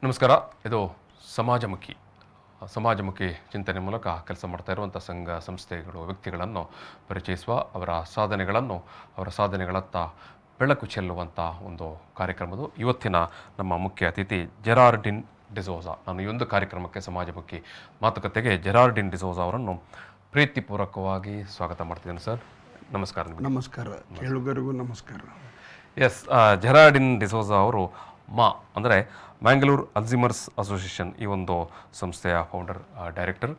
ನಮಸ್ಕಾರ. ಇದು ಸಮಾಜಮುಖಿ ಚಿಂತನೆ ಮೂಲಕ ಕೆಲಸ ಮಾಡ್ತಾ ಇರುವಂಥ ಸಂಘ ಸಂಸ್ಥೆಗಳು ವ್ಯಕ್ತಿಗಳನ್ನು ಪರಿಚಯಿಸುವ ಅವರ ಸಾಧನೆಗಳತ್ತ ಬೆಳಕು ಚೆಲ್ಲುವಂಥ ಒಂದು ಕಾರ್ಯಕ್ರಮದು. ಇವತ್ತಿನ ನಮ್ಮ ಮುಖ್ಯ ಅತಿಥಿ ಜೆರಾರ್ಡಿನ್ ಡಿಸೋಜಾ. ನಾನು ಈ ಒಂದು ಕಾರ್ಯಕ್ರಮಕ್ಕೆ ಸಮಾಜಮುಖಿ ಮಾತುಕತೆಗೆ ಜೆರಾರ್ಡಿನ್ ಡಿಸೋಜಾ ಅವರನ್ನು ಪ್ರೀತಿಪೂರ್ವಕವಾಗಿ ಸ್ವಾಗತ ಮಾಡ್ತಿದ್ದೇನೆ ಸರ್. ನಮಸ್ಕಾರ. ನಮಸ್ಕಾರ, ಕೇಳುಗರಿಗೂ ನಮಸ್ಕಾರ. ಎಸ್, ಜೆರಾರ್ಡಿನ್ ಡಿಸೋಜಾ ಅವರು ಅಂದರೆ ಮ್ಯಾಂಗ್ಳೂರ್ ಅಲ್ಝೈಮರ್ಸ್ ಅಸೋಸಿಯೇಷನ್ ಈ ಒಂದು ಸಂಸ್ಥೆಯ ಫೌಂಡರ್ ಡೈರೆಕ್ಟರ್,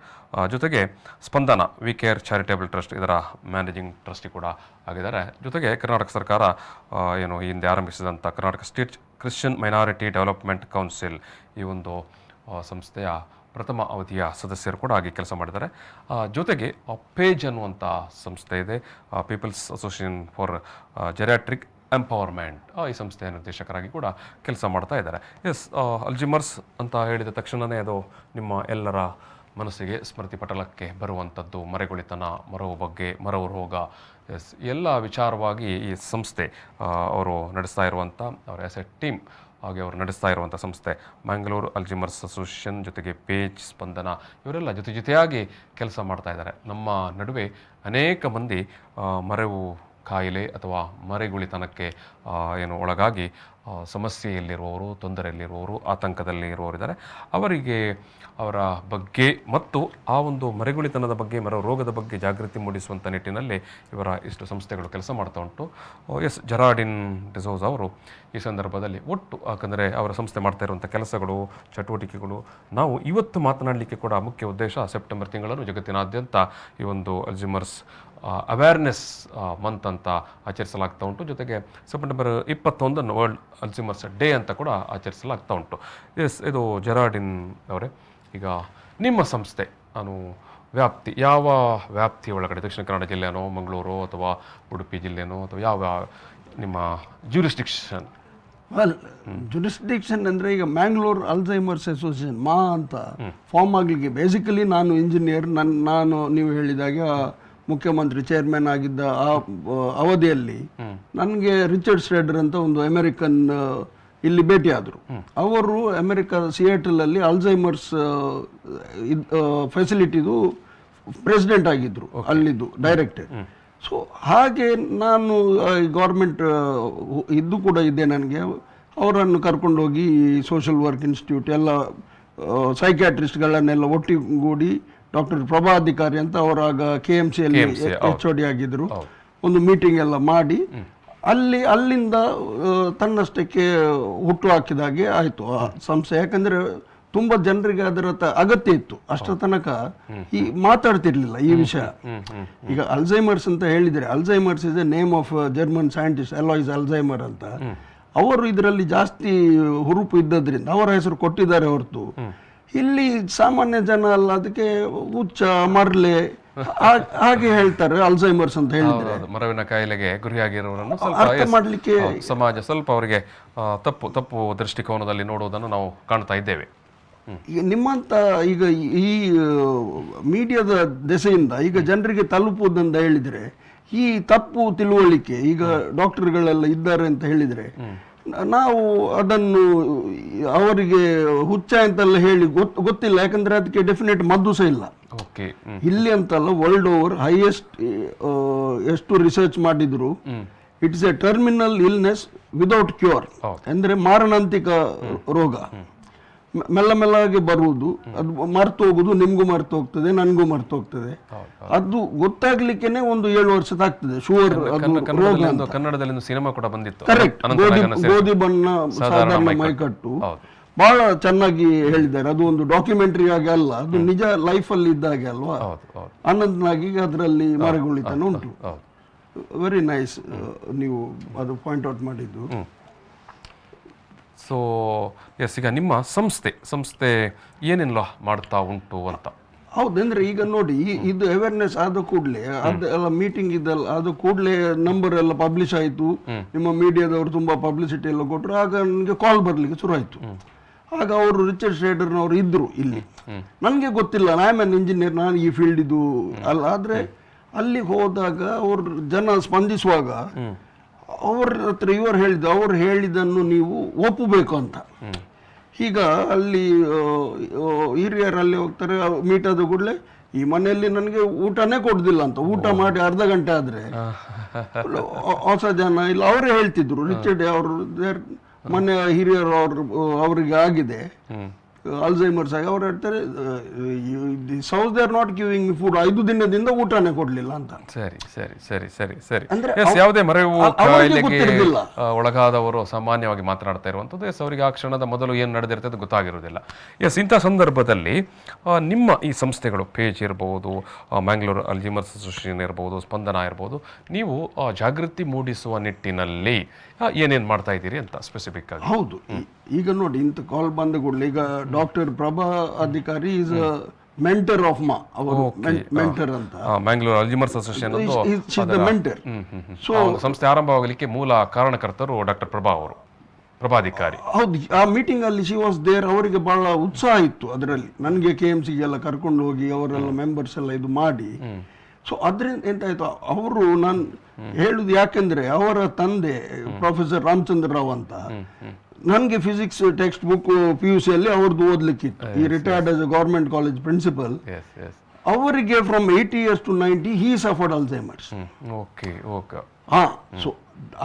ಜೊತೆಗೆ Spandana we care charitable trust ಇದರ ಮ್ಯಾನೇಜಿಂಗ್ ಟ್ರಸ್ಟಿ ಕೂಡ ಆಗಿದ್ದಾರೆ. ಜೊತೆಗೆ ಕರ್ನಾಟಕ ಸರ್ಕಾರ ಈ ಹಿಂದೆ ಆರಂಭಿಸಿದಂಥ Karnataka state Christian minority development council ಈ ಒಂದು ಸಂಸ್ಥೆಯ ಪ್ರಥಮ ಅವಧಿಯ ಸದಸ್ಯರು ಕೂಡ ಆಗಿ ಕೆಲಸ ಮಾಡಿದ್ದಾರೆ. ಜೊತೆಗೆ ಪೇಜ್ ಅನ್ನುವಂಥ ಸಂಸ್ಥೆ ಇದೆ, ಪೀಪಲ್ಸ್ ಅಸೋಸಿಯೇಷನ್ ಫಾರ್ ಜೆರಾಟ್ರಿಕ್ ಎಂಪವರ್ಮೆಂಟ್, ಈ ಸಂಸ್ಥೆಯ ನಿರ್ದೇಶಕರಾಗಿ ಕೂಡ ಕೆಲಸ ಮಾಡ್ತಾ ಇದ್ದಾರೆ. ಎಸ್, ಅಲ್ಝೈಮರ್ಸ್ ಅಂತ ಹೇಳಿದ ತಕ್ಷಣವೇ ಅದು ನಿಮ್ಮ ಎಲ್ಲರ ಮನಸ್ಸಿಗೆ ಸ್ಮೃತಿ ಪಟಲಕ್ಕೆ ಬರುವಂಥದ್ದು ಮರೆಗುಳಿತನ, ಮರವು ರೋಗ. ಎಸ್, ಎಲ್ಲ ವಿಚಾರವಾಗಿ ಈ ಸಂಸ್ಥೆ ಅವರು ನಡೆಸ್ತಾ ಇರುವಂಥ ಅವರ ಆ್ಯಸ್ ಎ ಟೀಮ್ ಹಾಗೆ ಅವರು ನಡೆಸ್ತಾ ಇರುವಂಥ ಸಂಸ್ಥೆ ಮ್ಯಾಂಗ್ಳೂರ್ ಅಲ್ಝೈಮರ್ಸ್ ಅಸೋಸಿಯೇಷನ್, ಜೊತೆಗೆ ಪೇಜ್, ಸ್ಪಂದನ ಇವರೆಲ್ಲ ಜೊತೆಯಾಗಿ ಕೆಲಸ ಮಾಡ್ತಾ ಇದ್ದಾರೆ. ನಮ್ಮ ನಡುವೆ ಅನೇಕ ಮಂದಿ ಮರೆವು ಕಾಯಿಲೆ ಅಥವಾ ಮರೆಗುಳಿತನಕ್ಕೆ ಒಳಗಾಗಿ ಸಮಸ್ಯೆಯಲ್ಲಿರುವವರು, ತೊಂದರೆಯಲ್ಲಿರುವವರು, ಆತಂಕದಲ್ಲಿ ಇರುವವರಿದ್ದಾರೆ. ಅವರಿಗೆ ಅವರ ಬಗ್ಗೆ ಮತ್ತು ಆ ಒಂದು ಮರೆಗುಳಿತನದ ಬಗ್ಗೆ, ರೋಗದ ಬಗ್ಗೆ ಜಾಗೃತಿ ಮೂಡಿಸುವಂಥ ನಿಟ್ಟಿನಲ್ಲಿ ಇವರ ಇಷ್ಟು ಸಂಸ್ಥೆಗಳು ಕೆಲಸ ಮಾಡ್ತಾ ಉಂಟು. ಎಸ್, ಜೆರಾರ್ಡಿನ್ ಡಿಸೋಜಾ ಅವರು ಈ ಸಂದರ್ಭದಲ್ಲಿ ಒಟ್ಟು, ಯಾಕಂದರೆ ಅವರ ಸಂಸ್ಥೆ ಮಾಡ್ತಾ ಇರುವಂಥ ಕೆಲಸಗಳು, ಚಟುವಟಿಕೆಗಳು, ನಾವು ಇವತ್ತು ಮಾತನಾಡಲಿಕ್ಕೆ ಕೂಡ ಮುಖ್ಯ ಉದ್ದೇಶ ಸೆಪ್ಟೆಂಬರ್ ತಿಂಗಳನ್ನು ಜಗತ್ತಿನಾದ್ಯಂತ ಈ ಒಂದು ಅಲ್ಝೈಮರ್ಸ್ ಅವೇರ್ನೆಸ್ ಮಂತ್ ಅಂತ ಆಚರಿಸಲಾಗ್ತಾ ಉಂಟು. ಜೊತೆಗೆ ಸೆಪ್ಟೆಂಬರ್ 21 ವರ್ಲ್ಡ್ ಅಲ್ಝೈಮರ್ಸ್ ಡೇ ಅಂತ ಕೂಡ ಆಚರಿಸಲಾಗ್ತಾ ಉಂಟು. ಎಸ್, ಇದು ಜೆರಾರ್ಡಿನ್ ಅವರೇ, ಈಗ ನಿಮ್ಮ ಸಂಸ್ಥೆ ಯಾವ ವ್ಯಾಪ್ತಿ ಒಳಗಡೆ, ದಕ್ಷಿಣ ಕನ್ನಡ ಜಿಲ್ಲೆನೋ, ಮಂಗಳೂರು ಅಥವಾ ಉಡುಪಿ ಜಿಲ್ಲೆನೋ, ಅಥವಾ ಯಾವ ನಿಮ್ಮ ಜ್ಯೂರಿಸ್ಡಿಕ್ಷನ್? ಜುರಿಸ್ಡಿಕ್ಷನ್ ಅಂದರೆ ಈಗ ಮ್ಯಾಂಗ್ಳೂರ್ ಅಲ್ಝೈಮರ್ಸ್ ಅಸೋಸಿಯೇಷನ್ ಅಂತ ಫಾರ್ಮ್ ಆಗಲಿಕ್ಕೆ ಬೇಸಿಕಲಿ ನಾನು ಇಂಜಿನಿಯರ್. ನಾನು ನೀವು ಹೇಳಿದಾಗ ಮುಖ್ಯಮಂತ್ರಿ ಚೇರ್ಮನ್ ಆಗಿದ್ದ ಆ ಅವಧಿಯಲ್ಲಿ ನನಗೆ ರಿಚರ್ಡ್ ಸ್ಟ್ರೇಡರ್ ಅಂತ ಒಂದು ಅಮೆರಿಕನ್ ಇಲ್ಲಿ ಭೇಟಿಯಾದರು. ಅವರು ಸಿಯಾಟಲಲ್ಲಿ ಅಲ್ಝೈಮರ್ಸ್ ಫೆಸಿಲಿಟಿದು ಪ್ರೆಸಿಡೆಂಟ್ ಆಗಿದ್ದರು, ಅಲ್ಲಿದ್ದು ಡೈರೆಕ್ಟರ್. ಸೊ ಹಾಗೆ ನಾನು ಗೌರ್ಮೆಂಟ್ ಇದ್ದು ಕೂಡ ಇದ್ದೆ. ನನಗೆ ಅವರನ್ನು ಕರ್ಕೊಂಡೋಗಿ ಸೋಷಿಯಲ್ ವರ್ಕ್ ಇನ್ಸ್ಟಿಟ್ಯೂಟ್ ಎಲ್ಲ ಸೈಕ್ಯಾಟ್ರಿಸ್ಟ್ಗಳನ್ನೆಲ್ಲ ಒಟ್ಟಿಗೂಡಿ ಡಾಕ್ಟರ್ ಪ್ರಭಾಧಿಕಾರಿ ಅಂತ ಅವರಾಗ KMCಯಲ್ಲಿ HOD ಆಗಿದ್ದರು, ಒಂದು ಮೀಟಿಂಗ್ ಎಲ್ಲ ಮಾಡಿ ಅಲ್ಲಿಂದ ತನ್ನಷ್ಟಕ್ಕೆ ಹುಟ್ಟು ಹಾಕಿದಾಗೆ ಆಯಿತು ಆ ಸಂಸ್ಥೆ. ಯಾಕಂದರೆ ತುಂಬ ಜನರಿಗೆ ಅದರ ಅಗತ್ಯ ಇತ್ತು. ಅಷ್ಟರ ತನಕ ಈ ಮಾತಾಡ್ತಿರ್ಲಿಲ್ಲ ಈ ವಿಷಯ. ಈಗ ಅಲ್ಝೈಮರ್ಸ್ ಅಂತ ಹೇಳಿದರೆ, Alzheimer's is A name of German scientist alloys Alzheimer ಅಂತ. ಅವರು ಇದರಲ್ಲಿ ಜಾಸ್ತಿ ಹುರುಪು ಇದ್ದದ್ರಿಂದ ಅವರ ಹೆಸರು ಕೊಟ್ಟಿದ್ದಾರೆ ಹೊರತು ಇಲ್ಲಿ ಸಾಮಾನ್ಯ ಜನ ಅಲ್ಲ ಅದಕ್ಕೆ ಹುಚ್ಚ, ಮರ್ಲೆ ಹಾಗೆ ಹೇಳ್ತಾರೆ ಅಲ್ಝೈಮರ್ಸ್ ಅಂತ ಹೇಳಿದ್ರೆ. ಮರವಿನ ಕಾಯಿಲೆಗೆ ಗುರಿಯಾಗಿರುವವರನ್ನು ಅರ್ಥ ಮಾಡಲಿಕ್ಕೆ ಸಮಾಜ ಸ್ವಲ್ಪ ಅವರಿಗೆ ತಪ್ಪು ದೃಷ್ಟಿಕೋನದಲ್ಲಿ ನೋಡುವುದನ್ನು ನಾವು ಕಾಣ್ತಾ ಇದ್ದೇವೆ. ನಿಮ್ಮಂತ ಈಗ ಈ ಮೀಡಿಯಾದ ದೆಸೆಯಿಂದ ಈಗ ಜನರಿಗೆ ತಲುಪುವುದಂತ ಹೇಳಿದರೆ, ಈ ತಪ್ಪು ತಿಳುವಳಿಕೆ ಈಗ ಡಾಕ್ಟರ್ಗಳೆಲ್ಲ ಇದ್ದಾರೆ ಅಂತ ಹೇಳಿದರೆ, ನಾವು ಅದನ್ನು ಅವರಿಗೆ ಹುಚ್ಚ ಅಂತೆಲ್ಲ ಹೇಳಿ ಗೊತ್ತಿಲ್ಲ. ಯಾಕಂದ್ರೆ ಅದಕ್ಕೆ ಡೆಫಿನೆಟ್ ಮದ್ದು ಸಹ ಇಲ್ಲ ಇಲ್ಲಿ ಅಂತಲ್ಲ, ವರ್ಲ್ಡ್ ಓವರ್ ಎಷ್ಟು ರಿಸರ್ಚ್ ಮಾಡಿದ್ರು, it's A terminal illness without cure. ಅಂದ್ರೆ ಮಾರಣಾಂತಿಕ ರೋಗ, ಮೆಲ್ಲಗೆ ಬರುವುದು, ಅದು ಮರ್ತು ಹೋಗುದು, ನಿಮ್ಗೂ ಮರ್ತು ಹೋಗ್ತದೆ, ನನ್ಗೂ ಮರ್ತು ಹೋಗ್ತದೆ. ಅದು ಗೊತ್ತಾಗ್ಲಿಕ್ಕೆ ಒಂದು 7 ವರ್ಷದಾಗ್ತದೆ. ಶುವರ್ ಕನ್ನಡದಲ್ಲಿ ಸಿನಿಮಾ ಕೂಡ ಬಂದಿತ್ತು. ಕರೆಕ್ಟ್, ಗೋಧಿ ಬಣ್ಣ ಸಾಧಾರಣ ಮೈಕಟ್ಟು ಬಹಳ ಚೆನ್ನಾಗಿ ಹೇಳಿದ್ದಾರೆ. ಅದು ಒಂದು ಡಾಕ್ಯುಮೆಂಟರಿ ಆಗಿ ಅಲ್ಲ, ಅದು ನಿಜ ಲೈಫಲ್ಲಿ ಇದ್ದಾಗೆ ಅಲ್ವಾ. ಅನಂತನಾಗಿ ಅದರಲ್ಲಿ ಮರೆಗುಳಿತನ ಉಂಟು. ವೆರಿ ನೈಸ್ ನೀವು ಅದು ಪಾಯಿಂಟ್ ಔಟ್ ಮಾಡಿದ್ದು. ಸೊ ಎಸ್, ಈಗ ನಿಮ್ಮ ಸಂಸ್ಥೆ ಏನೆಲ್ಲ ಮಾಡ್ತಾ ಉಂಟು ಅಂತ? ಹೌದಂದ್ರೆ ಈಗ ನೋಡಿ, ಇದು ಅವೇರ್ನೆಸ್ ಆದ ಕೂಡಲೇ ಅದೆಲ್ಲ ಮೀಟಿಂಗ್ ಇದೆಲ್ಲ ಆದ ಕೂಡಲೇ ನಂಬರ್ ಎಲ್ಲ ಪಬ್ಲಿಷ್ ಆಯಿತು. ನಿಮ್ಮ ಮೀಡಿಯಾದವರು ತುಂಬಾ ಪಬ್ಲಿಸಿಟಿ ಎಲ್ಲ ಕೊಟ್ಟರು. ಆಗ ನನಗೆ ಕಾಲ್ ಬರಲಿಕ್ಕೆ ಶುರು ಆಯಿತು. ಆಗ ಅವರು ರಿಚರ್ಡ್ ಸ್ಟ್ರೇಡರ್ನವರು ಇದ್ರು ಇಲ್ಲಿ. ನನಗೆ ಗೊತ್ತಿಲ್ಲ, ಐ ಆಮ್ ಎನ್ ಇಂಜಿನಿಯರ್, ನಾನು ಈ ಫೀಲ್ಡ್ ಇದು ಅಲ್ಲ. ಆದರೆ ಅಲ್ಲಿಗೆ ಹೋದಾಗ ಅವರು ಜನ ಸ್ಪಂದಿಸುವಾಗ ಅವ್ರ ಹತ್ರ ಅವ್ರು ಹೇಳಿದ್ದನ್ನು ನೀವು ಒಪ್ಪಬೇಕು ಅಂತ. ಈಗ ಅಲ್ಲಿ ಹಿರಿಯರಲ್ಲಿ ಹೋಗ್ತಾರೆ, ಮೀಟ್ ಆದ ಕೂಡಲೇ ಈ ಮನೆಯಲ್ಲಿ ನನಗೆ ಊಟನೇ ಕೊಡುದಿಲ್ಲ ಅಂತ, ಊಟ ಮಾಡಿ ಅರ್ಧ ಗಂಟೆ ಆದ್ರೆ ಹೊಸ ಜನ ಇಲ್ಲ ಅವರೇ ಹೇಳ್ತಿದ್ರು, ರಿಚರ್ಡ್ ಅವರು ಮನೆ ಹಿರಿಯರು ಅವರಿಗೆ ಆಗಿದೆ ಅಲ್ಝೈಮರ್ಸ್ ಆಗಿ, ಅವ್ರು ಹೇಳ್ತಾರೆ this house they are not giving food, 5 ದಿನದಿಂದ ಊಟನೇ ಕೊಡ್ಲಿಲ್ಲ ಅಂತ. ಸರಿ ಸರಿ ಸರಿ ಸರಿ ಸರಿ. ಯಾವುದೇ ಮರೆವು ಕಾಯಿಲೆಗೆ ಒಳಗಾದವರು ಸಾಮಾನ್ಯವಾಗಿ ಮಾತನಾಡ್ತಾ ಇರುವಂಥದ್ದು. ಅವರಿಗೆ ಆ ಕ್ಷಣದ ಮೊದಲು ಏನು ನಡೆದಿರ್ತದೆ ಗೊತ್ತಾಗಿರೋದಿಲ್ಲ. ಇಂಥ ಸಂದರ್ಭದಲ್ಲಿ ನಿಮ್ಮ ಈ ಸಂಸ್ಥೆಗಳು ಪೇಜ್ ಇರ್ಬೋದು, ಮ್ಯಾಂಗ್ಳೂರ್ ಅಲ್ಝೈಮರ್ಸ್ ಅಸೋಸಿಯೇಷನ್ ಇರ್ಬೋದು, ಸ್ಪಂದನ ಇರ್ಬೋದು, ನೀವು ಜಾಗೃತಿ ಮೂಡಿಸುವ ನಿಟ್ಟಿನಲ್ಲಿ ಏನೇನು ಮಾಡ್ತಾ ಇದ್ದೀರಿ ಅಂತ ಸ್ಪೆಸಿಫಿಕ್ ಆಗಿ? ಹೌದು, ಈಗ ನೋಡಿ ಇಂಥ ಕಾಲ್ ಬಂದ ಕೂಡಲೇ ಈಗ ಡಾಕ್ಟರ್ ಪ್ರಭಾ ಅಧಿಕಾರಿ ಈಸ್ ಮೆಂಟರ್ ಆಫ್ ಅವರು ಮೆಂಟರ್ ಅಂತ Mangalore Alzheimer's association mentor. So ಸಂಸ್ಥೆ ಆರಂಭವಾಗಲಿಕ್ಕೆ ಮೂಲ ಕಾರಣಕರ್ತರು ಡಾಕ್ಟರ್ ಪ್ರಭಾ ಅವರು, ಪ್ರಭಾಧಿಕಾರಿ. ಹೌದು, ಆ ಮೀಟಿಂಗ್ ಅಲ್ಲಿ ಶಿ ವಾಸ್ ದೇರ್. ಅವರಿಗೆ ಬಹಳ ಉತ್ಸಾಹ ಇತ್ತು ಅದರಲ್ಲಿ, ನನಗೆ KMC ಎಲ್ಲ ಕರ್ಕೊಂಡು ಹೋಗಿ ಅವರೆಲ್ಲ ಮೆಂಬರ್ಸ್ ಎಲ್ಲ ಇದು ಮಾಡಿ. ಸೊ ಅದರಿಂದ ಎಂತಾಯ್ತು, ಅವರು ನಾನು ಹೇಳುದು ಯಾಕೆಂದ್ರೆ ಅವರ ತಂದೆ ಪ್ರೊಫೆಸರ್ ರಾಮಚಂದ್ರ ರಾವ್ ಅಂತ, ನನಗೆ ಫಿಸಿಕ್ಸ್ ಟೆಕ್ಸ್ಟ್ ಬುಕ್ PUC ಅಲ್ಲಿ ಅವ್ರದ್ದು ಓದ್ಲಿಕ್ಕಿತ್ತು. ಈ retired as a government college principal. ಅವರಿಗೆ from 80 years to 90 he suffered Alzheimer's. So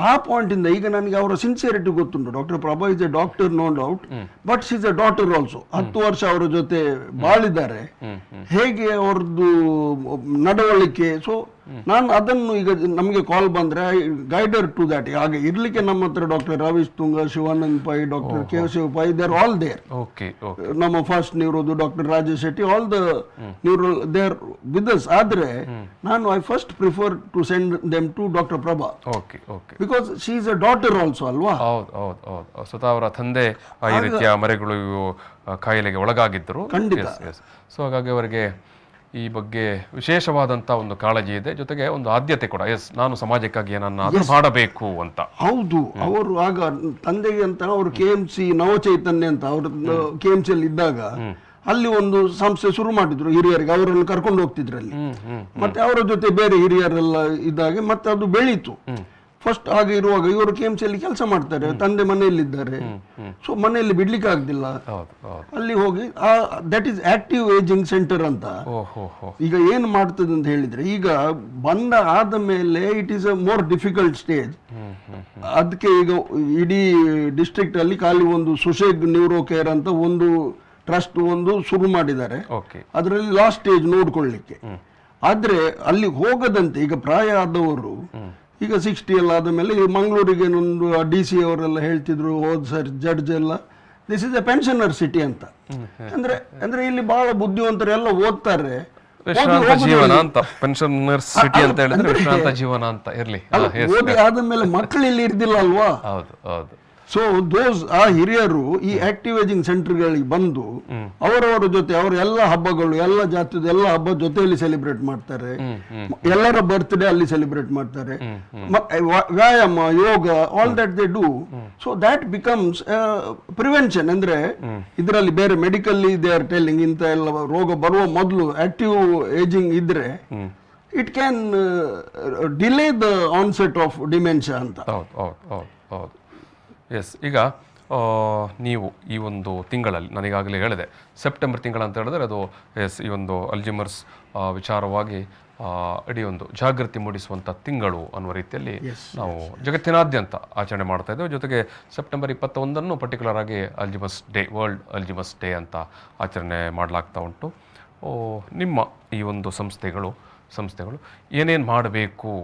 ಆ ಪಾಯಿಂಟ್ ಇಂದ ಈಗ ನನಗೆ ಅವರ ಸಿನ್ಸಿಯರಿಟಿ ಗೊತ್ತುಂಟು. Doctor Prabha is a doctor, no doubt, but she is a daughter also. 10 ವರ್ಷ ಅವರ ಜೊತೆ ಬಾಳಿದ್ದಾರೆ, ಹೇಗೆ ಅವ್ರದ್ದು ನಡವಳಿಕೆ. ಸೊ ನಾನು ಅದನ್ನು ಈಗ ನಮಗೆ ಕಾಲ್ ಬಂದ್ರೆ ಗೈಡರ್ ಟು ದಟ್. ಹಾಗೆ ಇರ್ಲಿಕ್ಕೆ ನಮ್ಮ ಹತ್ರ doctor Ravish Tunga, Shivanand Pai, doctor Keshav Pai, there all there. ನಮ್ಮ ಫಸ್ಟ್ ನ್ಯೂರೋದು doctor Rajesh Shetty, all the neuro there with us. ಆದ್ರೆ ನಾನು I first prefer to send them to doctor Prabha, because she is a daughter also ಅಲ್ವಾ. ಸ್ವತಃ ಅವರ ತಂದೆ ಈ ರೀತಿಯ ಮರೆಗಳು ಕಾಯಿಲೆಗೆ ಒಳಗಾಗಿದ್ದರು. ಖಂಡಿತ. ಸೊ ಹಾಗಾಗಿ ಅವರಿಗೆ ಈ ಬಗ್ಗೆ ವಿಶೇಷವಾದಂತ ಒಂದು ಕಾಳಜಿ ಇದೆ, ಜೊತೆಗೆ ಒಂದು ಆದ್ಯತೆ ಕೂಡ. ನಾನು ಸಮಾಜಕ್ಕಾಗಿ ಏನನ್ನಾದ್ರೂ ಮಾಡಬೇಕು ಅಂತ. ಹೌದು, ಅವರು ಆಗ ತಂದೆಗೆ ಅಂತ ಅವರು KMC ನವಚೈತನ್ಯ ಅಂತ ಅವರು KMC ಅಲ್ಲಿ ಇದ್ದಾಗ ಅಲ್ಲಿ ಒಂದು ಸಂಸ್ಥೆ ಶುರು ಮಾಡಿದ್ರು ಹಿರಿಯರಿಗೆ, ಅವರನ್ನು ಕರ್ಕೊಂಡು ಹೋಗ್ತಿದ್ರಲ್ಲಿ. ಮತ್ತೆ ಅವರ ಜೊತೆ ಬೇರೆ ಹಿರಿಯರೆಲ್ಲ ಇದ್ದಾಗೆ ಮತ್ತೆ ಅದು ಬೆಳೀತು. ಫಸ್ಟ್ ಹಾಗೆ ಇರುವಾಗ ಇವರು KMC ಅಲ್ಲಿ ಕೆಲಸ ಮಾಡ್ತಾರೆ, ತಂದೆ ಮನೆಯಲ್ಲಿದ್ದಾರೆ. ಸೊ ಮನೆಯಲ್ಲಿ ಬಿಡ್ಲಿಕ್ಕೆ ಆಗ್ದಿಲ್ಲ, ಅಲ್ಲಿ ಹೋಗಿ that is active ageing centre ಅಂತ. ಈಗ ಏನ್ ಮಾಡ್ತದೆ ಅಂತ ಹೇಳಿದ್ರೆ, ಈಗ ಬಂದ ಆದ ಮೇಲೆ it is a more difficult stage. ಅದಕ್ಕೆ ಈಗ ಇಡೀ ಡಿಸ್ಟ್ರಿಕ್ಟ್ ಅಲ್ಲಿ ಖಾಲಿ ಒಂದು ಸುಶೇಗ್ ನ್ಯೂರೋ ಕೇರ್ ಅಂತ ಒಂದು ಟ್ರಸ್ಟ್ ಒಂದು ಶುರು ಮಾಡಿದ್ದಾರೆ, ಅದರಲ್ಲಿ ಲಾಸ್ಟ್ ಸ್ಟೇಜ್ ನೋಡ್ಕೊಳ್ಳಿಕ್ಕೆ. ಆದ್ರೆ ಅಲ್ಲಿ ಹೋಗದಂತೆ ಈಗ ಪ್ರಾಯ ಆದವರು ಈಗ 60 ಎಲ್ಲ ಆದ ಮೇಲೆ ಮಂಗಳೂರಿಗೆ ಒಂದು DC ಅವರೆಲ್ಲ ಹೇಳ್ತಿದ್ರು, ಹೋದ್ ಸರ್ ಜಡ್ಜ್ ಎಲ್ಲ, this is A pensioner city ಅಂತ. ಅಂದ್ರೆ ಇಲ್ಲಿ ಬಹಳ ಬುದ್ಧಿವಂತರು ಎಲ್ಲ ಓದ್ತಾರೆ, ಜೀವನ ಅಂತ. ಪೆನ್ಷನರ್ ಸಿಟಿ ಅಂತ ಹೇಳಿದ್ರೆ ವಿಶ್ರಾಂತ ಜೀವನ ಅಂತ ಇರ್ಲಿ. ಓದಿ ಆದ ಮೇಲೆ ಮಕ್ಕಳು ಇಲ್ಲಿ ಇರ್ದಿಲ್ಲ ಅಲ್ವಾ. ಸೊ ಆ ಹಿರಿಯರು ಈ ಆಕ್ಟಿವ್ ಏಜಿಂಗ್ ಸೆಂಟರ್ಗಳಿಗೆ ಬಂದು ಅವರವರ ಜೊತೆ ಅವರ ಎಲ್ಲ ಹಬ್ಬಗಳು, ಎಲ್ಲ ಜಾತಿದ ಎಲ್ಲ ಹಬ್ಬ ಜೊತೆಯಲ್ಲಿ ಸೆಲೆಬ್ರೇಟ್ ಮಾಡ್ತಾರೆ, ಎಲ್ಲರ ಬರ್ತ್ಡೇ ಅಲ್ಲಿ ಸೆಲೆಬ್ರೇಟ್ ಮಾಡ್ತಾರೆ, ವ್ಯಾಯಾಮ, ಯೋಗ, all that they do. So that becomes prevention. ಅಂದ್ರೆ ಇದರಲ್ಲಿ ಬೇರೆ ಮೆಡಿಕಲ್ಲಿ ದೇ ಆರ್ ಟೆಲ್ಲಿಂಗ್, ಇಂಥ ಎಲ್ಲ ರೋಗ ಬರುವ ಮೊದಲು ಆಕ್ಟಿವ್ ಏಜಿಂಗ್ ಇದ್ರೆ it can delay the onset of dementia ಅಂತ. ಈಗ ನೀವು ಈ ಒಂದು ತಿಂಗಳಲ್ಲಿ, ನಾನೀಗಾಗಲೇ ಹೇಳಿದೆ ಸೆಪ್ಟೆಂಬರ್ ತಿಂಗಳ ಅಂತ ಹೇಳಿದ್ರೆ ಅದು ಈ ಒಂದು ಅಲ್ಝೈಮರ್ಸ್ ವಿಚಾರವಾಗಿ ಇಡೀ ಒಂದು ಜಾಗೃತಿ ಮೂಡಿಸುವಂಥ ತಿಂಗಳು ಅನ್ನುವ ರೀತಿಯಲ್ಲಿ ನಾವು ಜಗತ್ತಿನಾದ್ಯಂತ ಆಚರಣೆ ಮಾಡ್ತಾ ಇದ್ದೇವೆ. ಜೊತೆಗೆ ಸೆಪ್ಟೆಂಬರ್ 21 ಪರ್ಟಿಕ್ಯುಲರ್ ಆಗಿ Alzheimer's day, world Alzheimer's day ಅಂತ ಆಚರಣೆ ಮಾಡಲಾಗ್ತಾ ಉಂಟು. ನಿಮ್ಮ ಈ ಒಂದು ಸಂಸ್ಥೆಗಳು ಏನೇನು ಮಾಡಬೇಕು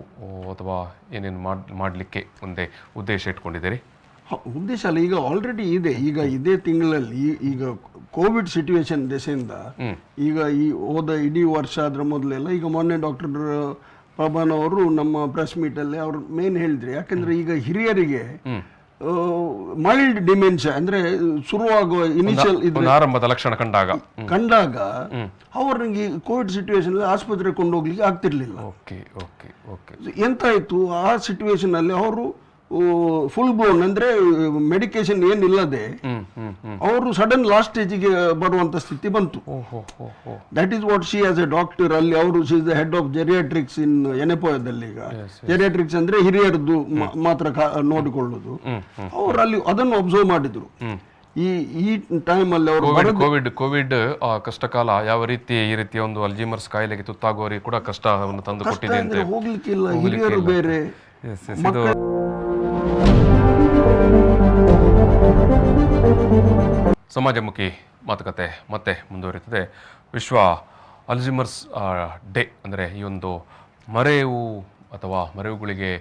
ಅಥವಾ ಏನೇನು ಮಾಡಲಿಕ್ಕೆ ಒಂದೇ ಉದ್ದೇಶ ಇಟ್ಕೊಂಡಿದ್ದೀರಿ? ಉದ್ದೇಶ ಅಲ್ಲ, ಈಗ ಆಲ್ರೆಡಿ ಇದೆ. ಈಗ ಇದೇ ತಿಂಗಳಲ್ಲಿ ಈಗ ಕೋವಿಡ್ ಸಿಚುವೇಶನ್ ದೆಸೆಯಿಂದ ಈಗ ಈ ಹೋದ ಇಡೀ ವರ್ಷ ಅದರ ಮೊದಲೆಲ್ಲ, ಈಗ ಮೊನ್ನೆ ಡಾಕ್ಟರ್ ಪ್ರಭಾನ್ ಅವರು ನಮ್ಮ ಪ್ರೆಸ್ ಮೀಟ್ ಅಲ್ಲಿ ಅವ್ರು ಮೇನ್ ಹೇಳಿದ್ರು, ಯಾಕಂದ್ರೆ ಈಗ ಹಿರಿಯರಿಗೆ ಮೈಲ್ಡ್ ಡಿಮೆನ್ಷಿಯಾ ಅಂದ್ರೆ ಶುರುವಾಗುವ ಇನಿಷಿಯಲ್ ಆರಂಭದ ಲಕ್ಷಣ ಕಂಡಾಗ ಅವ್ರಿಗೆ ಕೋವಿಡ್ ಸಿಚುವೇಶನ್ ಆಸ್ಪತ್ರೆಗೆ ಕೊಂಡೋಗ್ಲಿಕ್ಕೆ ಆಗ್ತಿರ್ಲಿಲ್ಲ. ಎಂತಾಯ್ತು, ಆ ಸಿಚುವೇಶನ್ ಅಲ್ಲಿ ಅವರು ಫುಲ್ ಬ್ಲೋನ್ ಅಂದ್ರೆ ಮೆಡಿಕೇಶನ್ ಏನಿಲ್ಲದೆ ಅವರು ಸಡನ್ ಲಾಸ್ಟ್ ಸ್ಟೇಜಿಗೆ ಬರುವಂತ ಸ್ಥಿತಿ ಬಂತು. That is what she as a doctor ಅಲ್ಲಿ ಅವರು she is the head of geriatrics in ಎನೆಪೋಯದಲ್ಲಿ. ಈಗ ಜೆರಿಯಾಟ್ರಿಕ್ಸ್ ಅಂದ್ರೆ ಹಿರಿಯರದ್ದು ಮಾತ್ರ ನೋಡಿಕೊಳ್ಳುವುದು. ಅವರು ಅಲ್ಲಿ ಅದನ್ನು ಅಬ್ಸರ್ವ್ ಮಾಡಿದ್ರು. ಈ ಟೈಮ್ ಅಲ್ಲಿ ಅವರು ಕೋವಿಡ್ ಕಷ್ಟಕಾಲ ಯಾವ ರೀತಿ ಈ ರೀತಿಯ ಒಂದು ಅಲ್ಝೈಮರ್ಸ್ ಕಾಯಿಲೆಗೆ ತುತ್ತಾಗುವವರಿಗೆ ಕೂಡ ಕಷ್ಟವನ್ನು ತಂದು ಕೊಟ್ಟಿದೆ ಅಂತ. ಹೋಗ್ಲಿಕ್ಕಿಲ್ಲ, ಹಿರಿಯರು ಬೇರೆ. ಸಮಾಜಮುಖಿ ಮಾತುಕತೆ ಮತ್ತೆ ಮುಂದುವರಿಯುತ್ತದೆ. ವಿಶ್ವ ಅಲ್ಝೈಮರ್ಸ್ ಡೇ ಅಂದರೆ ಈ ಒಂದು ಮರೆವು ಅಥವಾ ಮರೆವುಗಳಿಗೆ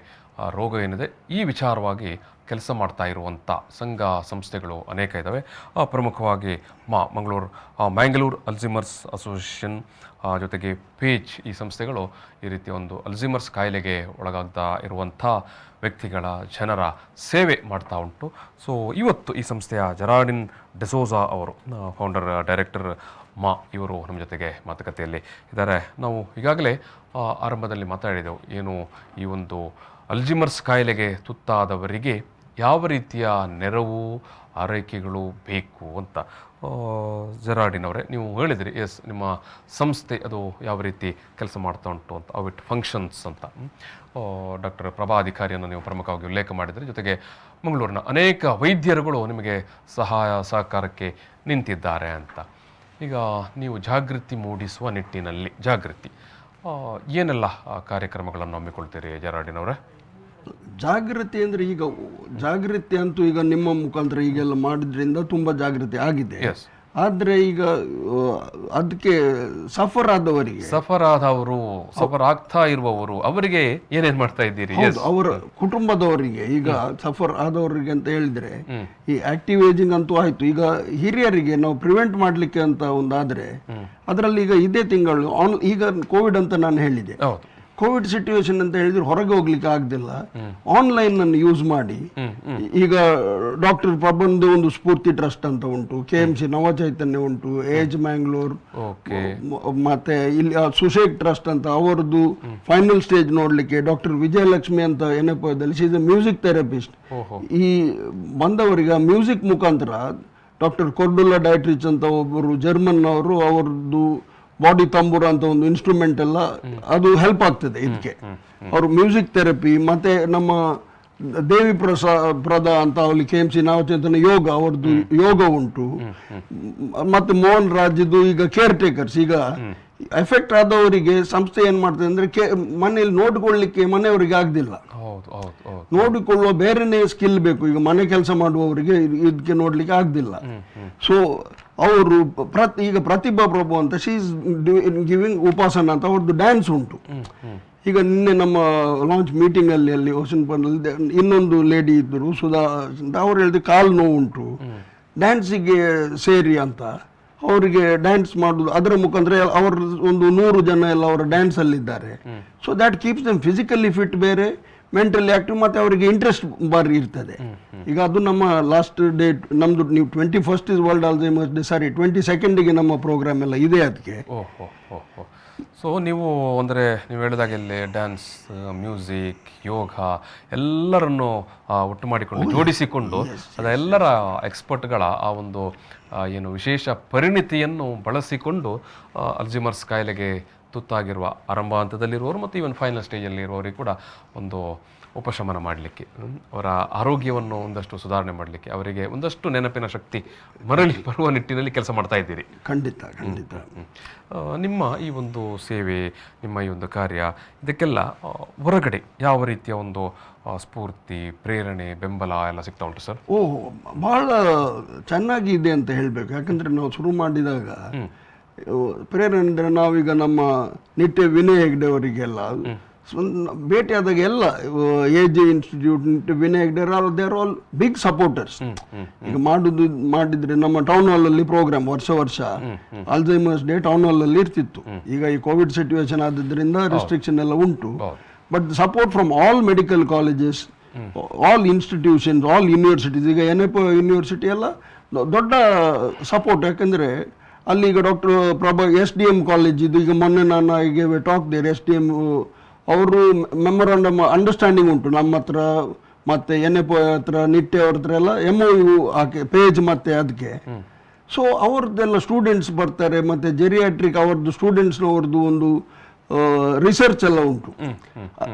ರೋಗ ಏನಿದೆ ಈ ವಿಚಾರವಾಗಿ ಕೆಲಸ ಮಾಡ್ತಾ ಇರುವಂಥ ಸಂಘ ಸಂಸ್ಥೆಗಳು ಅನೇಕ ಇದ್ದಾವೆ. ಪ್ರಮುಖವಾಗಿ ಮ್ಯಾಂಗ್ಳೂರ್ ಅಲ್ಝೈಮರ್ಸ್ ಅಸೋಸಿಯೇಷನ್ ಜೊತೆಗೆ ಪೇಜ್ ಈ ಸಂಸ್ಥೆಗಳು ಈ ರೀತಿಯ ಒಂದು ಅಲ್ಝೈಮರ್ಸ್ ಕಾಯಿಲೆಗೆ ಒಳಗಾಗ್ತಾ ಇರುವಂಥ ವ್ಯಕ್ತಿಗಳ ಜನರ ಸೇವೆ ಮಾಡ್ತಾ ಉಂಟು. ಸೊ ಇವತ್ತು ಈ ಸಂಸ್ಥೆಯ ಜೆರಾರ್ಡಿನ್ ಡಿಸೋಜಾ ಅವರು ಫೌಂಡರ್ ಡೈರೆಕ್ಟರ್ ಇವರು ನಮ್ಮ ಜೊತೆಗೆ ಮಾತುಕತೆಯಲ್ಲಿ ಇದ್ದಾರೆ. ನಾವು ಈಗಾಗಲೇ ಆರಂಭದಲ್ಲಿ ಮಾತಾಡಿದೆವು, ಏನು ಈ ಒಂದು ಅಲ್ಝೈಮರ್ಸ್ ಕಾಯಿಲೆಗೆ ತುತ್ತಾದವರಿಗೆ ಯಾವ ರೀತಿಯ ನೆರವು ಆರೈಕೆಗಳು ಬೇಕು ಅಂತ. ಜೆರಾರ್ಡಿನ್ ಅವರೇ, ನೀವು ಹೇಳಿದ್ರಿ ಎಸ್ ನಿಮ್ಮ ಸಂಸ್ಥೆ ಅದು ಯಾವ ರೀತಿ ಕೆಲಸ ಮಾಡ್ತಾ ಉಂಟು ಅಂತ, ಅವು ಇಟ್ ಫಂಕ್ಷನ್ಸ್ ಅಂತ. ಡಾಕ್ಟರ್ ಪ್ರಭಾ ಅಧಿಕಾರಿಯನ್ನು ನೀವು ಪ್ರಮುಖವಾಗಿ ಉಲ್ಲೇಖ ಮಾಡಿದರೆ, ಜೊತೆಗೆ ಮಂಗಳೂರಿನ ಅನೇಕ ವೈದ್ಯರುಗಳು ನಿಮಗೆ ಸಹಕಾರಕ್ಕೆ ನಿಂತಿದ್ದಾರೆ ಅಂತ. ಈಗ ನೀವು ಜಾಗೃತಿ ಮೂಡಿಸುವ ನಿಟ್ಟಿನಲ್ಲಿ ಏನೆಲ್ಲ ಕಾರ್ಯಕ್ರಮಗಳನ್ನು ಹಮ್ಮಿಕೊಳ್ತೀರಿ ಜೆರಾರ್ಡಿನ್ ಅವರೇ? ಜಾಗೃತಿ ಅಂದರೆ ಈಗ ಜಾಗೃತಿ ಅಂತೂ ಈಗ ನಿಮ್ಮ ಮುಖಾಂತರ ಈಗೆಲ್ಲ ಮಾಡಿದ್ರಿಂದ ತುಂಬ ಜಾಗೃತಿ ಆಗಿದೆ. ಆದರೆ ಈಗ ಅದಕ್ಕೆ ಸಫರ್ ಆಗ್ತಾ ಇರುವವರು ಅವರಿಗೆ ಏನೇನು ಮಾಡ್ತಾ ಇದ್ದೀರಿ? ಅವರ ಕುಟುಂಬದವರಿಗೆ, ಈಗ ಸಫರ್ ಆದವರಿಗೆ ಅಂತ ಹೇಳಿದ್ರೆ ಈ ಆಕ್ಟಿವ್ ಏಜಿಂಗ್ ಅಂತೂ ಆಯ್ತು. ಈಗ ಹಿರಿಯರಿಗೆ ನಾವು ಪ್ರಿವೆಂಟ್ ಮಾಡ್ಲಿಕ್ಕೆ ಅಂತ ಒಂದಾದ್ರೆ ಅದರಲ್ಲಿ ಈಗ ಇದೇ ತಿಂಗಳು ಈಗ ಕೋವಿಡ್ ಅಂತ ನಾನು ಹೇಳಿದೆ. ಕೋವಿಡ್ ಸಿಚುವೇಶನ್ ಅಂತ ಹೇಳಿದ್ರೆ ಹೊರಗೆ ಹೋಗ್ಲಿಕ್ಕೆ ಆಗದಿಲ್ಲ, ಆನ್ಲೈನ್ ಅನ್ನು ಯೂಸ್ ಮಾಡಿ ಈಗ ಡಾಕ್ಟರ್ ಪ್ರಬಂಧ ಒಂದು ಸ್ಫೂರ್ತಿ ಟ್ರಸ್ಟ್ ಅಂತ ಉಂಟು, KMC ನವಚೈತನ್ಯ ಉಂಟು, ಏಜ್ ಮ್ಯಾಂಗ್ಳೂರ್, ಮತ್ತೆ ಇಲ್ಲಿ ಸುಶೇಕ್ ಟ್ರಸ್ಟ್ ಅಂತ ಅವರದ್ದು ಫೈನಲ್ ಸ್ಟೇಜ್ ನೋಡ್ಲಿಕ್ಕೆ ಡಾಕ್ಟರ್ ವಿಜಯಲಕ್ಷ್ಮಿ ಅಂತ ಎನೆಪೋಯದಲ್ಲಿ she is a music therapist. ಈ ಬಂದವರಿಗೆ ಮ್ಯೂಸಿಕ್ ಮುಖಾಂತರ ಡಾಕ್ಟರ್ ಕೊರ್ಡುಲಾ ಡೈಟ್ರಿಚ್ ಅಂತ ಒಬ್ಬರು ಜರ್ಮನ್ ಅವರು, ಅವರದ್ದು ಬಾಡಿ ತಂಬೂರ ಅಂತ ಒಂದು ಇನ್ಸ್ಟ್ರೂಮೆಂಟ್ ಎಲ್ಲ ಅದು ಹೆಲ್ಪ್ ಆಗ್ತದೆ ಇದಕ್ಕೆ. ಅವರು ಮ್ಯೂಸಿಕ್ ಥೆರಪಿ, ಮತ್ತೆ ನಮ್ಮ ದೇವಿ ಪ್ರದ ಅಂತ ಅಲ್ಲಿ KMC ನವಚೇತನ ಯೋಗ, ಅವ್ರದ್ದು ಯೋಗ ಉಂಟು. ಮತ್ತೆ ಮೋಹನ್ ರಾಜ್ದು ಈಗ ಕೇರ್ ಟೇಕರ್ಸ್. ಈಗ ಎಫೆಕ್ಟ್ ಆದವರಿಗೆ ಸಂಸ್ಥೆ ಏನ್ ಮಾಡ್ತದೆ ಅಂದ್ರೆ ಮನೆಯಲ್ಲಿ ನೋಡಿಕೊಳ್ಳಿಕ್ಕೆ ಮನೆಯವರಿಗೆ ಆಗ್ದಿಲ್ಲ, ನೋಡಿಕೊಳ್ಳುವ ಬೇರೆನೇ ಸ್ಕಿಲ್ ಬೇಕು. ಈಗ ಮನೆ ಕೆಲಸ ಮಾಡುವವರಿಗೆ ಇದಕ್ಕೆ ನೋಡ್ಲಿಕ್ಕೆ ಆಗ್ದಿಲ್ಲ. ಸೊ ಅವರು ಈಗ ಪ್ರತಿಭಾ ಪ್ರಭು ಅಂತ ಶಿ ಇಸ್ ಗಿವಿಂಗ್ ಉಪಾಸನ ಅಂತ ಅವ್ರದ್ದು ಡ್ಯಾನ್ಸ್ ಉಂಟು. ಈಗ ನಿನ್ನೆ ನಮ್ಮ ಲಾಂಚ್ ಮೀಟಿಂಗ್ ಅಲ್ಲಿ ಹೊಸನ್ಪಲ್ಲಿ ಇನ್ನೊಂದು ಲೇಡಿ ಇದ್ದರು ಸುಧಾ ಅಂತ, ಅವ್ರು ಹೇಳಿದ್ರು ಕಾಲು ನೋವು ಉಂಟು, ಡ್ಯಾನ್ಸಿಗೆ ಸೇರಿ ಅಂತ ಅವರಿಗೆ ಡ್ಯಾನ್ಸ್ ಮಾಡುದು. ಅದರ ಮುಖಾಂತರ ಅವರ ಒಂದು 100 ಜನ ಎಲ್ಲ ಅವರ ಡ್ಯಾನ್ಸ್ ಅಲ್ಲಿದ್ದಾರೆ. So that keeps them physically fit ಬೇರೆ, ಮೆಂಟಲಿ ಆಕ್ಟಿವ್, ಮತ್ತೆ ಅವರಿಗೆ ಇಂಟ್ರೆಸ್ಟ್ ಬಾರಿ ಇರ್ತದೆ. ಈಗ ಅದು ನಮ್ಮ ಲಾಸ್ಟ್ ಡೇಟ್ ನಮ್ದು, ನೀವು 21st is world Alzheimer's day, sorry 22nd ನಮ್ಮ ಪ್ರೋಗ್ರಾಮ್ ಎಲ್ಲ ಇದೆ ಅದಕ್ಕೆ. ಸೊ ನೀವು ಅಂದರೆ ನೀವು ಹೇಳಿದಾಗೆಲ್ಲೇ ಡ್ಯಾನ್ಸ್, ಮ್ಯೂಸಿಕ್, ಯೋಗ ಎಲ್ಲರನ್ನು ಒಟ್ಟು ಮಾಡಿಕೊಂಡು ಜೋಡಿಸಿಕೊಂಡು ಅದೆಲ್ಲರ ಎಕ್ಸ್ಪರ್ಟ್ಗಳ ಆ ಒಂದು ಏನು ವಿಶೇಷ ಪರಿಣಿತಿಯನ್ನು ಬಳಸಿಕೊಂಡು ಅಲ್ಝೈಮರ್ಸ್ ಕಾಯಿಲೆಗೆ ತುತ್ತಾಗಿರುವ ಆರಂಭ ಹಂತದಲ್ಲಿರುವವರು ಮತ್ತು ಈವನ್ ಫೈನಲ್ ಸ್ಟೇಜಲ್ಲಿ ಇರುವವರಿಗೆ ಕೂಡ ಒಂದು ಉಪಶಮನ ಮಾಡಲಿಕ್ಕೆ, ಅವರ ಆರೋಗ್ಯವನ್ನು ಒಂದಷ್ಟು ಸುಧಾರಣೆ ಮಾಡಲಿಕ್ಕೆ, ಅವರಿಗೆ ಒಂದಷ್ಟು ನೆನಪಿನ ಶಕ್ತಿ ಮರಳಿ ಬರುವ ನಿಟ್ಟಿನಲ್ಲಿ ಕೆಲಸ ಮಾಡ್ತಾ ಇದ್ದೀರಿ. ಖಂಡಿತ ಖಂಡಿತ. ನಿಮ್ಮ ಈ ಒಂದು ಸೇವೆ, ನಿಮ್ಮ ಈ ಒಂದು ಕಾರ್ಯ, ಇದಕ್ಕೆಲ್ಲ ಹೊರಗಡೆ ಯಾವ ರೀತಿಯ ಒಂದು ಸ್ಫೂರ್ತಿ, ಪ್ರೇರಣೆ, ಬೆಂಬಲ ಎಲ್ಲ ಸಿಗ್ತಾ ಉಂಟು ಸರ್? ಬಹಳ ಚೆನ್ನಾಗಿ ಇದೆ ಅಂತ ಹೇಳಬೇಕು. ಯಾಕಂದರೆ ನಾವು ಶುರು ಮಾಡಿದಾಗ ಪ್ರೇರಣೆ ಅಂದರೆ ನಾವೀಗ ನಮ್ಮ ನಿತ್ಯ ವಿನಯ್ ಹೆಗ್ಡೆ ಅವರಿಗೆಲ್ಲ ಭೇಟಿಯಾದಾಗ ಎಲ್ಲ AJ institute, Vinay Hegde, there all big supporters. ಈಗ ಮಾಡಿದ್ರೆ ನಮ್ಮ ಟೌನ್ ಹಾಲ್ ಅಲ್ಲಿ ಪ್ರೋಗ್ರಾಮ್ ವರ್ಷ ಅಲ್ಝೈಮರ್ಸ್ ಡೇ ಟೌನ್ ಹಾಲ್ ಅಲ್ಲಿ ಇರ್ತಿತ್ತು. ಈಗ ಈ ಕೋವಿಡ್ ಸಿಚುವೇಶನ್ ಆದ್ರಿಂದ ರೆಸ್ಟ್ರಿಕ್ಷನ್ ಎಲ್ಲ ಉಂಟು. But support from all medical colleges, all institutions, all universities. ಈಗ NFO ಯೂನಿವರ್ಸಿಟಿ ಎಲ್ಲ ದೊಡ್ಡ ಸಪೋರ್ಟ್. ಯಾಕಂದರೆ ಅಲ್ಲಿ ಈಗ ಡಾಕ್ಟರ್ ಪ್ರಭಾ SDM ಕಾಲೇಜ್ ಇದು, ಈಗ ಮೊನ್ನೆ ನಾನು ಟಾಕ್ ದೇರ್ SDM ಅವರು ಮೆಮೊರಾಂಡಮ್ ಅಂಡರ್ಸ್ಟ್ಯಾಂಡಿಂಗ್ ಉಂಟು ನಮ್ಮ ಹತ್ರ, ಮತ್ತೆ NFO ಹತ್ರ ನಿಟ್ಟೆ ಅವ್ರ ಹತ್ರ ಎಲ್ಲ MOU ಹಾಕಿ ಪೇಜ್ ಮತ್ತೆ ಅದಕ್ಕೆ. ಸೊ ಅವ್ರದ್ದೆಲ್ಲ ಸ್ಟೂಡೆಂಟ್ಸ್ ಬರ್ತಾರೆ, ಮತ್ತೆ ಜೆರಿಯಾಟ್ರಿಕ್ ಅವ್ರದ್ದು ಸ್ಟೂಡೆಂಟ್ಸ್ನವ್ರದ್ದು ಒಂದು ರಿಸರ್ಚ್ ಎಲ್ಲ ಉಂಟು.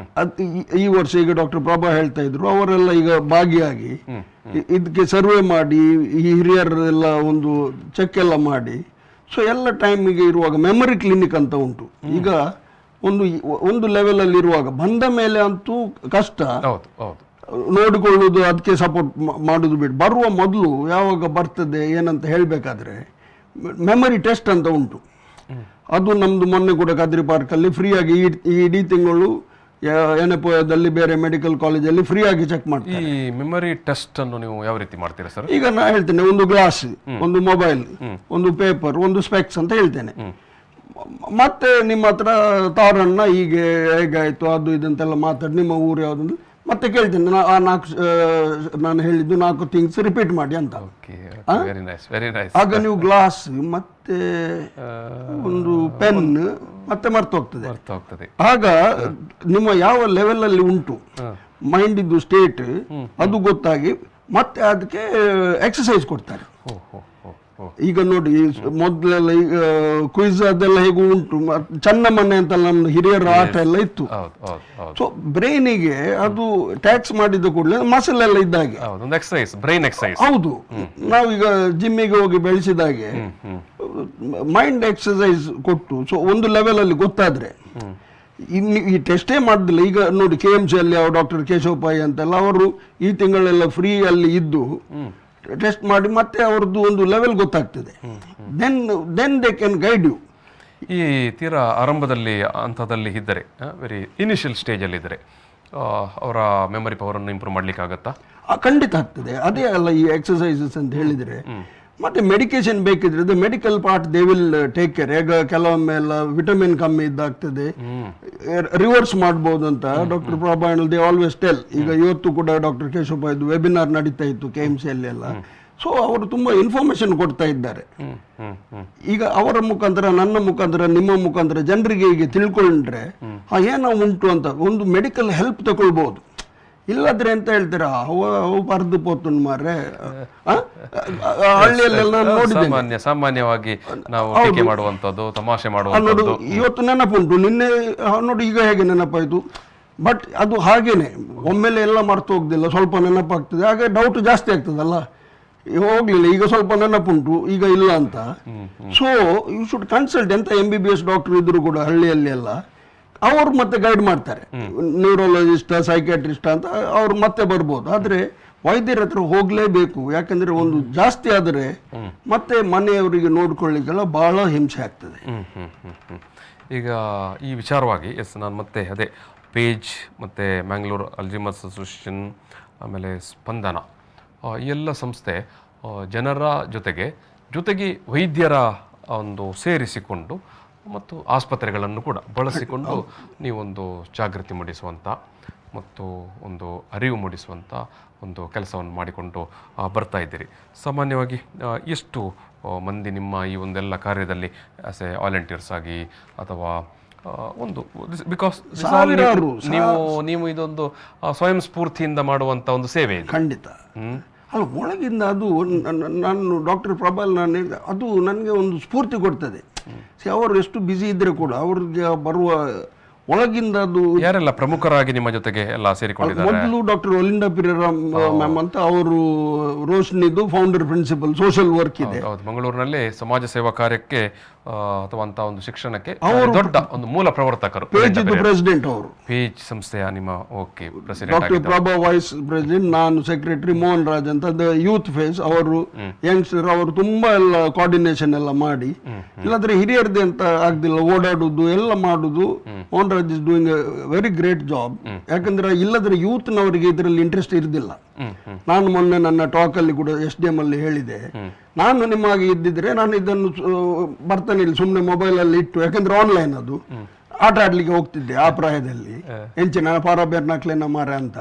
ಈ ವರ್ಷ ಈಗ ಡಾಕ್ಟರ್ ಪ್ರಭಾ ಹೇಳ್ತಾ ಇದ್ರು, ಅವರೆಲ್ಲ ಈಗ ಭಾಗಿಯಾಗಿ ಇದಕ್ಕೆ ಸರ್ವೆ ಮಾಡಿ ಈ ಹಿರಿಯರೆಲ್ಲ ಒಂದು ಚೆಕ್ ಎಲ್ಲ ಮಾಡಿ, ಸೊ ಎಲ್ಲ ಟೈಮಿಗೆ ಇರುವಾಗ ಮೆಮರಿ ಕ್ಲಿನಿಕ್ ಅಂತ ಉಂಟು. ಈಗ ಒಂದು ಲೆವೆಲಲ್ಲಿ ಇರುವಾಗ ಬಂದ ಮೇಲೆ ಅಂತೂ ಕಷ್ಟ ನೋಡಿಕೊಳ್ಳುವುದು, ಅದಕ್ಕೆ ಸಪೋರ್ಟ್ ಮಾಡೋದು ಬಿಟ್ಟು, ಬರುವ ಮೊದಲು ಯಾವಾಗ ಬರ್ತದೆ ಏನಂತ ಹೇಳಬೇಕಾದ್ರೆ ಮೆಮರಿ ಟೆಸ್ಟ್ ಅಂತ ಉಂಟು. ಅದು ನಮ್ಮದು ಮೊನ್ನೆ ಕೂಡ ಕದ್ರಿ ಪಾರ್ಕಲ್ಲಿ ಫ್ರೀಯಾಗಿ ಈ ಇಡೀ ತಿಂಗಳು NFOದಲ್ಲಿ ಬೇರೆ ಮೆಡಿಕಲ್ ಕಾಲೇಜಲ್ಲಿ ಫ್ರೀಯಾಗಿ ಚೆಕ್ ಮಾಡ್ತಾರೆ. ಈ ಮೆಮರಿ ಟೆಸ್ಟ್ ಅನ್ನು ನೀವು ಯಾವ ರೀತಿ ಮಾಡ್ತೀರಾ ಸರ್? ಈಗ ನಾ ಹೇಳ್ತೇನೆ, ಒಂದು ಗ್ಲಾಸ್, ಒಂದು ಮೊಬೈಲ್, ಒಂದು ಪೇಪರ್, ಒಂದು ಸ್ಪೆಕ್ಸ್ ಅಂತ ಹೇಳ್ತೇನೆ. ಮತ್ತೆ ನಿಮ್ಮ ಹತ್ರ ತಾರಣ್ಣ ಹೀಗೆ ಹೇಗಾಯ್ತು ಅದು ಇದಂತೆಲ್ಲ ಮಾತಾಡಿ ನಿಮ್ಮ ಊರು ಯಾವ್ದು ಮತ್ತೆ ಕೇಳ್ತೇನೆ, ನಾನು ಹೇಳಿದ್ದು 4 ಥಿಂಗ್ಸ್ ರಿಪೀಟ್ ಮಾಡಿ ಅಂತ. ಆಗ ನೀವು ಗ್ಲಾಸ್ ಮತ್ತೆ ಒಂದು ಪೆನ್ ಮತ್ತೆ ಮರ್ತೋಗ್ತದೆ. ಆಗ ನಿಮ್ಮ ಯಾವ ಲೆವೆಲ್ ಅಲ್ಲಿ ಉಂಟು ಮೈಂಡ್ ಇದ್ದು ಸ್ಟೇಟ್ ಅದು ಗೊತ್ತಾಗಿ ಮತ್ತೆ ಅದಕ್ಕೆ ಎಕ್ಸಸೈಸ್ ಕೊಡ್ತಾರೆ. ಈಗ ನೋಡಿ, ಮೊದಲೆಲ್ಲ ಈಗ ಕ್ವಿಜ್ ಅದೆಲ್ಲ ಹೇಗೂ ಉಂಟು, ಚನ್ನ ಮನೆ ಅಂತ ನಮ್ದು ಹಿರಿಯರ ಆಟ ಎಲ್ಲ ಇತ್ತು. ಸೊ ಬ್ರೈನಿಗೆ ಅದು ಟ್ಯಾಕ್ಸ್ ಮಾಡಿದ ಕೂಡಲೇ ಮಸಲ್ ಎಲ್ಲ ಇದ್ದಾಗೆ ಹೌದು. ನಾವೀಗ ಜಿಮ್ಮಿಗೆ ಹೋಗಿ ಬೆಳೆಸಿದಾಗೆ ಮೈಂಡ್ ಎಕ್ಸಸೈಸ್ ಕೊಟ್ಟು, ಸೊ ಒಂದು ಲೆವೆಲ್ ಅಲ್ಲಿ ಗೊತ್ತಾದ್ರೆ ಈ ಟೆಸ್ಟೇ ಮಾಡುದಿಲ್ಲ. ಈಗ ನೋಡಿ KMC ಅಲ್ಲಿ ಡಾಕ್ಟರ್ ಕೇಶವ ಪೈ ಅಂತೆಲ್ಲ ಅವರು ಈ ತಿಂಗಳೆಲ್ಲ ಫ್ರೀ ಅಲ್ಲಿ ಇದ್ದು ಟೆಸ್ಟ್ ಮಾಡಿ ಮತ್ತೆ ಅವ್ರದ್ದು ಒಂದು ಲೆವೆಲ್ ಗೊತ್ತಾಗ್ತದೆ. Then they can guide you. ಈ ತೀರಾ ಆರಂಭದಲ್ಲಿ ಹಂತದಲ್ಲಿ ಇದ್ದರೆ, ವೆರಿ ಇನಿಷಿಯಲ್ ಸ್ಟೇಜಲ್ಲಿ ಇದ್ದರೆ ಅವರ ಮೆಮರಿ ಪವರನ್ನು ಇಂಪ್ರೂವ್ ಮಾಡ್ಲಿಕ್ಕೆ ಆಗುತ್ತಾ? ಖಂಡಿತ ಆಗ್ತದೆ. ಅದೇ ಅಲ್ಲ ಈ ಎಕ್ಸಸೈಸಸ್ ಅಂತ ಹೇಳಿದರೆ. ಮತ್ತೆ ಮೆಡಿಕೇಶನ್ ಬೇಕಿದ್ರೆ medical part they will take care. ಈಗ ಕೆಲವೊಮ್ಮೆ ಎಲ್ಲ ವಿಟಮಿನ್ ಕಮ್ಮಿ ಇದ್ದಾಗ್ತದೆ, ರಿವರ್ಸ್ ಮಾಡ್ಬೋದು ಅಂತ doctor Prabha they always tell. ಈಗ ಇವತ್ತು ಕೂಡ ಡಾಕ್ಟರ್ ಕೇಶವ ಇದು ವೆಬಿನಾರ್ ನಡೀತಾ ಇತ್ತು KMC ಅಲ್ಲಿ ಎಲ್ಲ. ಸೊ ಅವರು ತುಂಬಾ ಇನ್ಫಾರ್ಮೇಶನ್ ಕೊಡ್ತಾ ಇದ್ದಾರೆ. ಈಗ ಅವರ ಮುಖಾಂತರ, ನನ್ನ ಮುಖಾಂತರ, ನಿಮ್ಮ ಮುಖಾಂತರ ಜನರಿಗೆ ಈಗ ತಿಳ್ಕೊಂಡ್ರೆ ಏನೋ ಉಂಟು ಅಂತ ಒಂದು ಮೆಡಿಕಲ್ ಹೆಲ್ಪ್ ತಗೊಳ್ಬಹುದು. ಇಲ್ಲದ್ರೆ ಎಂತ ಹೇಳ್ತೀರಾ, ಅವು ಪರ್ದು ಪೋತುನ್ ಮಾರ್ರೆ. ಹಳ್ಳಿಯಲ್ಲೆಲ್ಲ ನೋಡಿದ್ದೇನೆ, ಸಾಮಾನ್ಯವಾಗಿ ನಾವು ಟೀಕೆ ಮಾಡುವಂತದ್ದು, ತಮಾಷೆ ಮಾಡುವಂತದ್ದು. ಇವತ್ತು ನೆನಪುಂಟು, ನಿನ್ನೆ ನೋಡಿ ಈಗ ಹೇಗೆ ನೆನಪಾಯ್ತು. ಬಟ್ ಅದು ಹಾಗೇನೆ, ಒಮ್ಮೆಲೆ ಎಲ್ಲ ಮರ್ತು ಹೋಗ್ದಿಲ್ಲ, ಸ್ವಲ್ಪ ನೆನಪಾಗ್ತದೆ. ಹಾಗೆ ಡೌಟ್ ಜಾಸ್ತಿ ಆಗ್ತದಲ್ಲ, ಹೋಗ್ಲಿಲ್ಲ ಈಗ ಸ್ವಲ್ಪ ನೆನಪುಂಟು ಈಗ ಇಲ್ಲ ಅಂತ. So you should consult. ಎಂತ MBBS ಡಾಕ್ಟರ್ ಇದ್ರು ಕೂಡ ಹಳ್ಳಿಯಲ್ಲಿ ಎಲ್ಲ ಅವರು ಮತ್ತೆ ಗೈಡ್ ಮಾಡ್ತಾರೆ, ನ್ಯೂರೋಲಜಿಸ್ಟ್, ಸೈಕ್ಯಾಟ್ರಿಸ್ಟ್ ಅಂತ ಅವ್ರು ಮತ್ತೆ ಬರ್ಬೋದು. ಆದ್ರೆ ವೈದ್ಯರ ಹತ್ರ ಹೋಗ್ಲೇಬೇಕು. ಯಾಕಂದ್ರೆ ಒಂದು ಜಾಸ್ತಿ ಆದರೆ ಮತ್ತೆ ಮನೆಯವರಿಗೆ ನೋಡ್ಕೊಳ್ಳಿಕ್ಕೆಲ್ಲ ಬಹಳ ಹಿಂಸೆ ಆಗ್ತದೆ. ಈಗ ಈ ವಿಚಾರವಾಗಿ ನಾನು ಮತ್ತೆ ಅದೇ ಪೇಜ್ ಮತ್ತು ಮ್ಯಾಂಗ್ಳೂರ್ ಅಲ್ಝೈಮರ್ಸ್ ಅಸೋಸಿಯೇಷನ್, ಆಮೇಲೆ ಸ್ಪಂದನ, ಈ ಎಲ್ಲ ಸಂಸ್ಥೆ ಜನರ ಜೊತೆಗೆ ವೈದ್ಯರ ಒಂದು ಸೇರಿಸಿಕೊಂಡು ಮತ್ತು ಆಸ್ಪತ್ರೆಗಳನ್ನು ಕೂಡ ಬಳಸಿಕೊಂಡು ನೀವೊಂದು ಜಾಗೃತಿ ಮೂಡಿಸುವಂಥ ಮತ್ತು ಒಂದು ಅರಿವು ಮೂಡಿಸುವಂಥ ಒಂದು ಕೆಲಸವನ್ನು ಮಾಡಿಕೊಂಡು ಬರ್ತಾ ಇದ್ದೀರಿ. ಸಾಮಾನ್ಯವಾಗಿ ಎಷ್ಟು ಮಂದಿ ನಿಮ್ಮ ಈ ಒಂದೆಲ್ಲ ಕಾರ್ಯದಲ್ಲಿ ಆಸ್ ಎ ವಾಲಂಟಿಯರ್ಸ್ ಆಗಿ ಅಥವಾ ಒಂದು ಬಿಕಾಸ್ ನೀವು ಇದೊಂದು ಸ್ವಯಂ ಸ್ಫೂರ್ತಿಯಿಂದ ಮಾಡುವಂಥ ಒಂದು ಸೇವೆ ಇದೆ. ಖಂಡಿತ ಅಲ್ಲ, ಒಳಗಿಂದ ಅದು ನಾನು ಡಾಕ್ಟರ್ ಪ್ರಭಾಲ್ ಅದು ನನಗೆ ಒಂದು ಸ್ಫೂರ್ತಿ ಕೊಡ್ತದೆ. ಅವರು ಎಷ್ಟು ಬ್ಯುಸಿ ಇದ್ರೆ ಕೂಡ ಅವ್ರಿಗೆ ಬರುವ ಒಳಗಿಂದ ಅದು. ಯಾರೆಲ್ಲ ಪ್ರಮುಖರಾಗಿ ನಿಮ್ಮ ಜೊತೆಗೆ ಎಲ್ಲ ಸೇರಿಕೊಂಡಿದ್ದಾರೆ? ಮೊದಲು ಡಾಕ್ಟರ್ ಒಲಿಂಡಾ ಪಿರೇರಾ ಮ್ಯಾಮ್ ಅಂತ, ಅವರು ರೋಶನಿದು ಫೌಂಡರ್ ಪ್ರಿನ್ಸಿಪಲ್ ಸೋಷಿಯಲ್ ವರ್ಕ್ ಇದೆ. ಮಂಗಳೂರಿನಲ್ಲಿ ಸಮಾಜ ಸೇವಾ ಕಾರ್ಯಕ್ಕೆ ಅಥವಾ ಅಂತ ಒಂದು ಶಿಕ್ಷಣಕ್ಕೆ ದೊಡ್ಡ ಒಂದು ಮೂಲ ಪ್ರವರ್ತಕರು. ಪ್ರೆಸಿಡೆಂಟ್ ಅವರು ಪೇಜ್ ಸಂಸ್ಥೆಯ ನಿಮ್ಮ okay president doctor Prabha vice president, ನಾನು ಸೆಕ್ರೆಟರಿ, ಮೋಹನ್ ರಾಜ್ ಅಂತ ಯೂತ್ ಫೇಸ್ ಅವರು ಯಂಗ್ಸ್ಟರ್, ಅವರು ತುಂಬಾ ಎಲ್ಲ ಕೋಆರ್ಡಿನೇಷನ್ ಎಲ್ಲ ಮಾಡಿ. ಇಲ್ಲಾಂದ್ರೆ ಹಿರಿಯರದೇ ಅಂತ ಆಗ್ದಿಲ್ಲ, ಓಡಾಡುದು ಎಲ್ಲ ಮಾಡುದು. Mohan Raj is doing A very great job. ಯಾಕಂದ್ರೆ ಇಲ್ಲದ್ರೆ ಯೂತ್ನವರಿಗೆ ಇದರಲ್ಲಿ ಇಂಟ್ರೆಸ್ಟ್ ಇರುದಿಲ್ಲ. ನಾನು ಮೊನ್ನೆ ನನ್ನ ಟಾಕ್ ಅಲ್ಲಿ ಕೂಡ SDM ಅಲ್ಲಿ ಹೇಳಿದೆ, ನಾನು ನಿಮ್ಮಾಗಿ ಇದ್ದಿದ್ರೆ ನಾನು ಇದನ್ನು ಬರ್ತಾನೆ ಇಲ್ಲಿ ಸುಮ್ಮನೆ ಮೊಬೈಲ್ ಅಲ್ಲಿ ಇಟ್ಟು, ಯಾಕಂದ್ರೆ ಆನ್ಲೈನ್ ಅದು ಆಟ ಆಡ್ಲಿಕ್ಕೆ ಹೋಗ್ತಿದ್ದೆ ಆ ಪ್ರಾಯದಲ್ಲಿ, ಎಂಚಿನ ಪಾರಬೇರ್ ನಕ್ಲೆನ ಮಾರ ಅಂತ.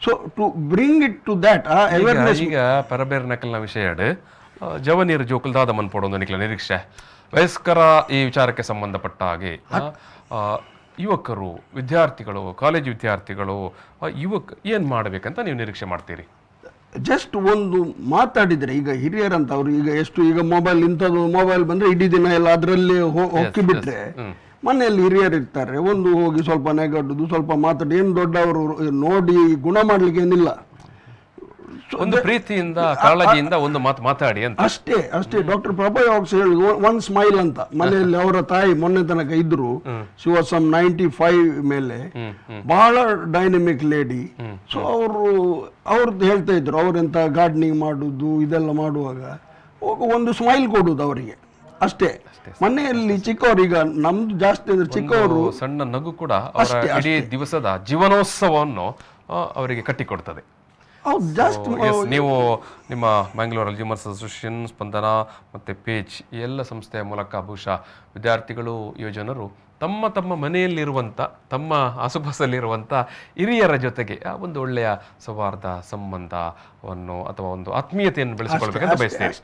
So to bring it to that awareness. ಈಗ ಪರಬೇರ್ ನಕಲ್ನ ವಿಷಯ ಜವನೀರ್ ಜೋಕುಲ್ದಾದ ಮನ್ಪೋಡೊಂದು ನಿಕ್ಲ ನಿರೀಕ್ಷೆ ವಯಸ್ಕರ ಈ ವಿಚಾರಕ್ಕೆ ಸಂಬಂಧಪಟ್ಟ ಹಾಗೆ ಯುವಕರು, ವಿದ್ಯಾರ್ಥಿಗಳು, ಕಾಲೇಜು ವಿದ್ಯಾರ್ಥಿಗಳು, ಏನು ಮಾಡಬೇಕಂತ ನೀವು ನಿರೀಕ್ಷೆ ಮಾಡ್ತೀರಿ? ಜಸ್ಟ್ ಒಂದು ಮಾತಾಡಿದರೆ, ಈಗ ಹಿರಿಯರಂತ ಅವರು ಈಗ ಎಷ್ಟು ಈಗ ಮೊಬೈಲ್ ಇಂಥದ್ದು ಮೊಬೈಲ್ ಬಂದರೆ ಇಡೀ ದಿನ ಎಲ್ಲ ಅದರಲ್ಲಿ ಹೊಕ್ಕಿ ಬಿಟ್ರೆ, ಮನೆಯಲ್ಲಿ ಹಿರಿಯರು ಇರ್ತಾರೆ, ಒಂದು ಹೋಗಿ ಸ್ವಲ್ಪ ನೆಗಡುದು, ಸ್ವಲ್ಪ ಮಾತಾಡಿ, ಏನು ದೊಡ್ಡವರು ನೋಡಿ ಗುಣ ಮಾಡ್ಲಿಕ್ಕೆ ಏನಿಲ್ಲ, ಒಂದು ಪ್ರೀತಿಯಿಂದ ಕಾಳಜಿಯಿಂದ ಒಂದು ಮಾತು ಮಾತಾಡಿ ಅಂತ ಅಷ್ಟೇ. ಡಾಕ್ಟರ್ ಪ್ರಭಾ ಯಾವಾಗ್ಸ್ ಹೇಳುದು ಒನ್ ಸ್ಮೈಲ್ ಅಂತ. ಮನೆಯಲ್ಲಿ ಅವರ ತಾಯಿ ಮೊನ್ನೆ ತನಕ ಇದ್ರು, ಶಿ ವಾಸ್ ಸಮ್ 95 ಮೇಲೆ, ಬಹಳ ಡೈನಮಿಕ್ ಲೇಡಿ. ಸೊ ಅವ್ರದ್ದು ಹೇಳ್ತಾ ಇದ್ರು, ಅವರೆಂತ ಗಾರ್ಡನಿಂಗ್ ಮಾಡುದು ಇದೆಲ್ಲ ಮಾಡುವಾಗ ಒಂದು ಸ್ಮೈಲ್ ಕೊಡುದು ಅವರಿಗೆ ಅಷ್ಟೇ. ಮನೆಯಲ್ಲಿ ಚಿಕ್ಕವರು, ಈಗ ನಮ್ದು ಜಾಸ್ತಿ ಅಂದ್ರೆ ಚಿಕ್ಕವರು, ಸಣ್ಣ ನಗು ಕೂಡ ಅವರ ಇಡೀ ದಿವಸದ ಜೀವನೋತ್ಸವವನ್ನು ಅವರಿಗೆ ಕಟ್ಟಿಕೊಡ್ತದೆ. ನೀವು ನಿಮ್ಮ ಮ್ಯಾಂಗ್ಳೂರ್ ಅಲ್ಝೈಮರ್ಸ್ ಅಸೋಸಿಯೇಷನ್, ಸ್ಪಂದನ ಮತ್ತು ಪೇಜ್ ಈ ಎಲ್ಲ ಸಂಸ್ಥೆಯ ಮೂಲಕ ಬಹುಶಃ ವಿದ್ಯಾರ್ಥಿಗಳು, ಯುವಜನರು ತಮ್ಮ ತಮ್ಮ ಮನೆಯಲ್ಲಿರುವಂಥ, ತಮ್ಮ ಆಸುಪಾಸಲ್ಲಿರುವಂಥ ಹಿರಿಯರ ಜೊತೆಗೆ ಒಂದು ಒಳ್ಳೆಯ ಸೌಹಾರ್ದ ಸಂಬಂಧವನ್ನು ಅಥವಾ ಒಂದು ಆತ್ಮೀಯತೆಯನ್ನು ಬೆಳೆಸಿಕೊಳ್ಬೇಕಂತ ಬಯಸ್ತೇನೆ.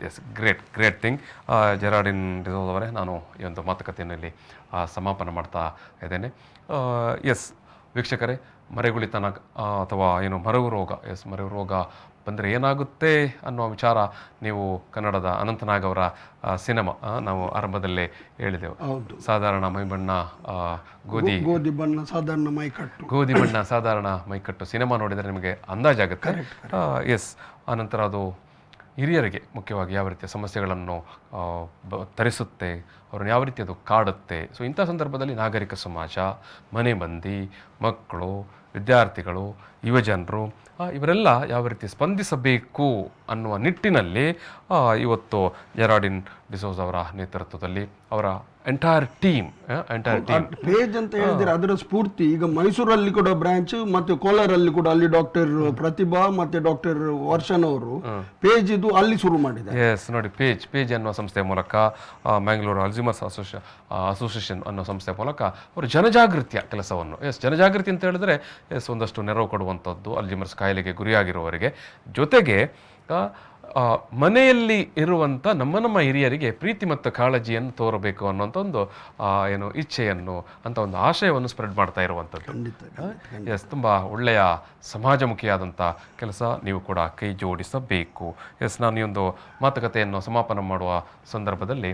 Yes great thing. Gerardine D'Souza ಅವರೇ, ನಾನು ಈ ಒಂದು ಮಾತುಕತೆಯಲ್ಲಿ ಸಮಾಪನ ಮಾಡ್ತಾ ಇದ್ದೇನೆ. ಎಸ್ ವೀಕ್ಷಕರೇ, ಮರೆಗುಳಿತನ ಅಥವಾ ಏನು ಮರೆವು ರೋಗ ಬಂದರೆ ಏನಾಗುತ್ತೆ ಅನ್ನೋ ವಿಚಾರ ನೀವು ಕನ್ನಡದ ಅನಂತನಾಗ್ ಅವರ ಸಿನಿಮಾ ನಾವು ಆರಂಭದಲ್ಲೇ ಹೇಳಿದೆವು. ಸಾಧಾರಣ ಮೈಬಣ್ಣ ಗೋಧಿ ಬಣ್ಣ ಸಾಧಾರಣ ಮೈಕಟ್ಟು ಸಿನಿಮಾ ನೋಡಿದರೆ ನಿಮಗೆ ಅಂದಾಜಾಗುತ್ತೆ. ಎಸ್, ಆನಂತರ ಅದು ಹಿರಿಯರಿಗೆ ಮುಖ್ಯವಾಗಿ ಯಾವ ರೀತಿಯ ಸಮಸ್ಯೆಗಳನ್ನು ತರಿಸುತ್ತೆ, ಅವ್ರನ್ನ ಯಾವ ರೀತಿ ಅದು ಕಾಡುತ್ತೆ. ಸೊ ಇಂಥ ಸಂದರ್ಭದಲ್ಲಿ ನಾಗರಿಕ ಸಮಾಜ, ಮನೆ ಮಂದಿ, ಮಕ್ಕಳು, ವಿದ್ಯಾರ್ಥಿಗಳು, ಯುವಜನರು ಇವರೆಲ್ಲ ಯಾವ ರೀತಿ ಸ್ಪಂದಿಸಬೇಕು ಅನ್ನುವ ನಿಟ್ಟಿನಲ್ಲಿ ಇವತ್ತು ಜೆರಾರ್ಡಿನ್ ಡಿಸೋಜ ಅವರ ನೇತೃತ್ವದಲ್ಲಿ ಅವರ ಎಂಟೈರ್ ಟೀಮ್ ಪೇಜ್ ಅಂತ ಹೇಳಿದ್ರೆ ಅದರ ಸ್ಫೂರ್ತಿ ಈಗ ಮೈಸೂರಲ್ಲಿ ಕೂಡ ಬ್ರಾಂಚ್ ಮತ್ತೆ ಕೋಲಾರಲ್ಲಿ ಕೂಡ, ಅಲ್ಲಿ ಡಾಕ್ಟರ್ ಪ್ರತಿಭಾ ಮತ್ತೆ ಡಾಕ್ಟರ್ ವರ್ಷನ್ ಅವರು ಪೇಜ್ ಇದು ಅಲ್ಲಿ ಶುರು ಮಾಡಿದ್ದಾರೆ. ಎಸ್ ನೋಡಿ, ಪೇಜ್ ಅನ್ನೋ ಸಂಸ್ಥೆಯ ಮೂಲಕ, ಮ್ಯಾಂಗ್ಳೂರ್ ಅಲ್ಝೈಮರ್ಸ್ ಅಸೋಸಿಯೇಷನ್ ಅನ್ನೋ ಸಂಸ್ಥೆಯ ಮೂಲಕ ಅವರು ಜನಜಾಗೃತಿಯ ಕೆಲಸವನ್ನು, ಜನಜಾಗೃತಿ ಅಂತ ಹೇಳಿದ್ರೆ ಒಂದಷ್ಟು ನೆರವು ಕೊಡುವಂಥದ್ದು ಅಲ್ಝೈಮರ್ಸ್ ಕಾಯಿಲೆಗೆ ಗುರಿಯಾಗಿರುವವರಿಗೆ, ಜೊತೆಗೆ ಮನೆಯಲ್ಲಿ ಇರುವಂಥ ನಮ್ಮ ಹಿರಿಯರಿಗೆ ಪ್ರೀತಿ ಮತ್ತು ಕಾಳಜಿಯನ್ನು ತೋರಬೇಕು ಅನ್ನೋಂಥ ಒಂದು ಏನು ಇಚ್ಛೆಯನ್ನು ಅಂತ ಒಂದು ಆಶಯವನ್ನು ಸ್ಪ್ರೆಡ್ ಮಾಡ್ತಾ ಇರುವಂಥದ್ದು. ಎಸ್, ತುಂಬ ಒಳ್ಳೆಯ ಸಮಾಜಮುಖಿಯಾದಂಥ ಕೆಲಸ ನೀವು ಕೂಡ ಕೈ ಜೋಡಿಸಬೇಕು. ಎಸ್, ನಾನು ಈ ಒಂದು ಮಾತುಕತೆಯನ್ನು ಸಮಾಪನ ಮಾಡುವ ಸಂದರ್ಭದಲ್ಲಿ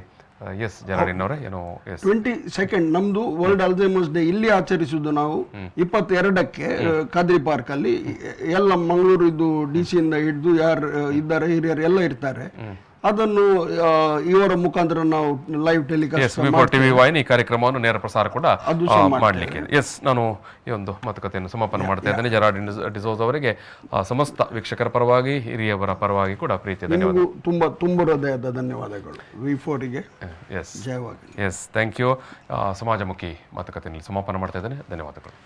ಎಸ್ ಜೆರಾರ್ಡಿನ್ ಅವರೇ, ಏನೋ 22 ನಮ್ದು ವರ್ಲ್ಡ್ ಅಲ್ಝೈಮರ್ಸ್ ಡೇ ಇಲ್ಲಿ ಆಚರಿಸುವುದು ನಾವು 22ಕ್ಕೆ ಖಾದ್ರಿ ಪಾರ್ಕ್ ಅಲ್ಲಿ. ಎಲ್ಲ ಮಂಗಳೂರು ಇದು DC ಇಂದ ಹಿಡಿದು ಯಾರು ಇದ್ದಾರೆ ಹಿರಿಯರು ಎಲ್ಲ ಇರ್ತಾರೆ. ಅದನ್ನು ಇವರ ಮುಖಾಂತರ ನಾವು ಲೈವ್ ಟೆಲಿಕಾಸ್ಟ್ ಟಿವಿ ವಾಹಿನಿ ಕಾರ್ಯಕ್ರಮವನ್ನು ನೇರ ಪ್ರಸಾರ ಕೂಡ ಮಾಡಲಿಕ್ಕೆ. ಎಸ್, ನಾನು ಈ ಒಂದು ಮಾತುಕತೆಯನ್ನು ಸಮಾಪನ ಮಾಡ್ತಾ ಇದ್ದೇನೆ. ಜೆರಾರ್ಡಿನ್ ಡಿಸೋಜ ಅವರಿಗೆ ಸಮಸ್ತ ವೀಕ್ಷಕರ ಪರವಾಗಿ, ಹಿರಿಯವರ ಪರವಾಗಿ ಕೂಡ ಪ್ರೀತಿಯ ಧನ್ಯವಾದ, ತುಂಬ ಹೃದಯದ ಧನ್ಯವಾದಗಳು. V4ಗೆ ಎಸ್ ಜಯವಾಗಿ. Yes, thank you. ಸಮಾಜಮುಖಿ ಮಾತುಕತೆಯಲ್ಲಿ ಸಮಾಪನ ಮಾಡ್ತಾ ಇದ್ದೇನೆ. ಧನ್ಯವಾದಗಳು.